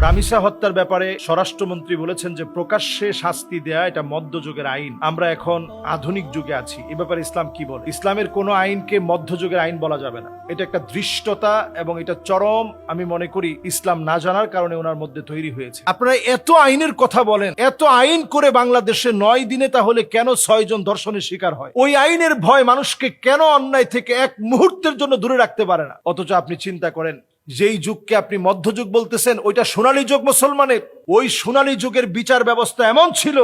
রামিসা হত্যার ব্যাপারে স্বরাষ্ট্রমন্ত্রী বলেছেন যে প্রকাশ্যে শাস্তি দেয়া এটা মধ্যযুগের আইন। আমরা এখন আধুনিক যুগে আছি। এ ব্যাপারে ইসলাম কি বলে? ইসলামের কোনো আইনকে মধ্যযুগের আইন বলা যাবে না। এটা একটা ধৃষ্টতা এবং এটা চরম, আমি মনে করি ইসলাম না জানার কারণে ওনার মধ্যে তৈরি হয়েছে। আপনারা এত আইনের কথা বলেন, এত আইন করে বাংলাদেশে 9 দিনে তাহলে কেন 6 জন ধর্ষণের শিকার হয়? ওই আইনের ভয় মানুষকে কেন অন্যায় থেকে এক মুহূর্তের জন্য দূরে রাখতে পারে না? অথচ আপনি চিন্তা করেন, যেই যুগকে আপনি মধ্যযুগ বলতেছেন ওইটা সোনালী যুগ মুসলমানের। ওই সোনালী যুগের বিচার ব্যবস্থা এমন ছিল,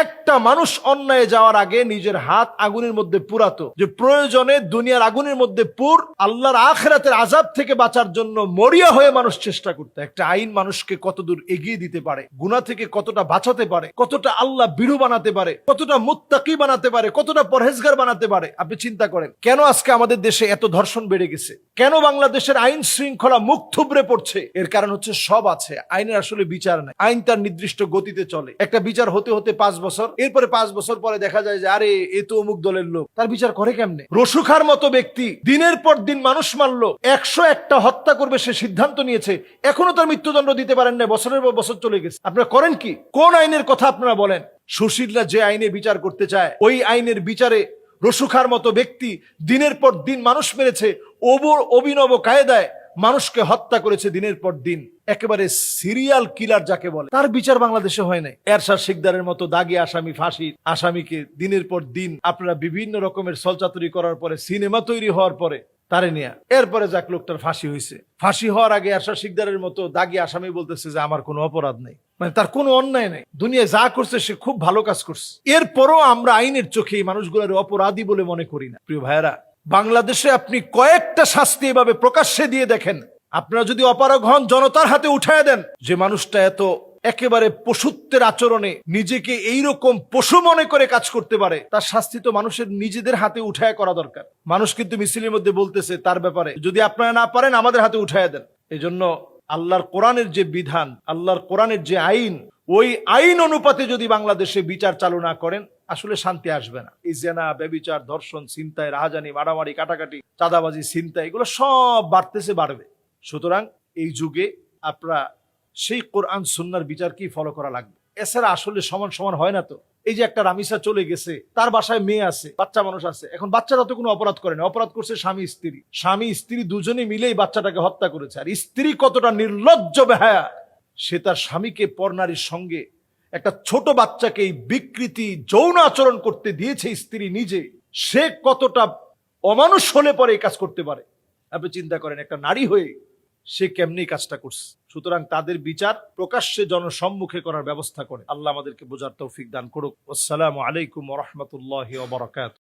একটা মানুষ অন্যায় যাওয়ার আগে নিজের হাত আগুনের মধ্যে পুরাতো, যে প্রয়োজনে দুনিয়ার আগুনের মধ্যে পুর, আল্লাহর আখিরাতের আযাব থেকে বাঁচার জন্য মরিয়া হয়ে মানুষ চেষ্টা করত। একটা আইন মানুষকে কতদূর এগিয়ে দিতে পারে, গুনাহ থেকে কতটা বাঁচাতে পারে, কতটা আল্লাহ ভীরু বানাতে পারে, কতটা মুত্তাকি বানাতে পারে, কতটা পরহেজগার বানাতে পারে। আপনি চিন্তা করেন কেন আজকে আমাদের দেশে এত ধর্ষণ বেড়ে গেছে, কেন বাংলাদেশের আইন শৃঙ্খলা মুখ থুবড়ে পড়ছে? এর কারণ হচ্ছে সব আছে, আইনের আসলে বিচার নাই। আইন তার নির্দিষ্ট গতিতে চলে। একটা বিচার হতে হতে 5 বছর, এরপরে 5 বছর পরে দেখা যায় যে আরে এ তো অমুক দলের লোক, তার বিচার করে কেমনে? রসুখার মতো ব্যক্তি দিনের পর দিন মানুষ মারলো, 101টা হত্যা করবে সে সিদ্ধান্ত নিয়েছে, এখনো তার মৃত্যুদণ্ড দিতে পারেন না, বছরের পর বছর চলে গেছে। আপনারা করেন কি? কোন আইনের কথা আপনারা বলেন? সুশীলরা যে আইনে বিচার করতে চায় ওই আইনের বিচারে রসুখার মতো ব্যক্তি দিনের পর দিন মানুষ মেরেছে, অভিনব কায়দায় মানুষকে হত্যা করেছে দিনের পর দিন, একেবারে সিরিয়াল কিলার যাকে বলে, তার বিচার বাংলাদেশে হয় নাই। এরশাদ শিকদারের মতো দাগী আসামি, ফাঁসির আসামিকে দিনের পর দিন আপনারা বিভিন্ন রকমের ছলচাতুরি করার পরে, সিনেমা তৈরি হওয়ার পরে তারে নিয়ে, এরপরে যাক লোকটার ফাঁসি হয়েছে, ফাঁসি হওয়ার আগে এরশাদ শিকদারের মতো দাগী আসামি বলতেছে যে আমার কোনো অপরাধ নেই, মানে তার কোনো অন্যায় নেই, দুনিয়ায় যা করছে সে খুব ভালো কাজ করছে। এরপরও আমরা আইনের চোখে এই মানুষগুলোর অপরাধী বলে মনে করি না। প্রিয় ভাইয়েরা, বাংলাদেশে আপনি কয়েকটা শাস্তি এভাবে প্রকাশ্যে দিয়ে দেখেন, আপনারা যদি অপারগ হন জনতার হাতে উঠায় দেন যে মানুষটা এত একেবারে পশুত্বের আচরণে নিজেকে এইরকম পশু মনে করে কাজ করতে পারে, তার শাস্তি তো মানুষের নিজেদের হাতে উঠায় করা দরকার। মানুষ কিন্তু মিছিলের মধ্যে বলতেছে তার ব্যাপারে, যদি আপনারা না পারেন আমাদের হাতে উঠায় দেন। এই জন্য আল্লাহর কোরআনের যে বিধান, আল্লাহর কোরআনের যে আইন, ওই আইন অনুপাতে যদি বাংলাদেশে বিচার চালু না করেন আসলে শান্তি আসবে না। এই জেনা, ব্যভিচার, ধর্ষণ, ছিনতাই, রাহাজানি, মারামারি, কাটাকাটি, চাঁদাবাজি, ছিনতাই, এগুলো সব বাড়তেছে, বাড়বে। সুতরাং এই যুগে আপনারা সেই কোরআন সুন্নাহর বিচারকেই ফলো করা লাগবে। এছাড়া আসলে সমান সমান হয় না তো। এই যে একটা রামিসা চলে গেছে, তার বাসায় মেয়ে আছে, বাচ্চা মানুষ আছে, এখন বাচ্চারা তো কোনো অপরাধ করে না, অপরাধ করছে স্বামী স্ত্রী। স্বামী স্ত্রী দুজনে মিলেই বাচ্চাটাকে হত্যা করেছে। আর স্ত্রী কতটা নির্লজ্জ বেহায়া, সে তার স্বামীকে পরনারীর সঙ্গে, একটা ছোট বাচ্চাকে এই বিকৃতি যৌন আচরণ করতে দিয়েছে স্ত্রী নিজে, সে কতটা অমানুষ হলে পরে এই কাজ করতে পারে? আপনি চিন্তা করেন একটা নারী হয়ে সে কেমনি কাজটা করছে। সুতরাং তাদের বিচার প্রকাশ্যে জনসম্মুখে করার ব্যবস্থা করে। আল্লাহ আমাদেরকে বোঝার তৌফিক দান করুক। আসসালামু আলাইকুম ওয়া রাহমাতুল্লাহি ওয়া বারাকাতুহু।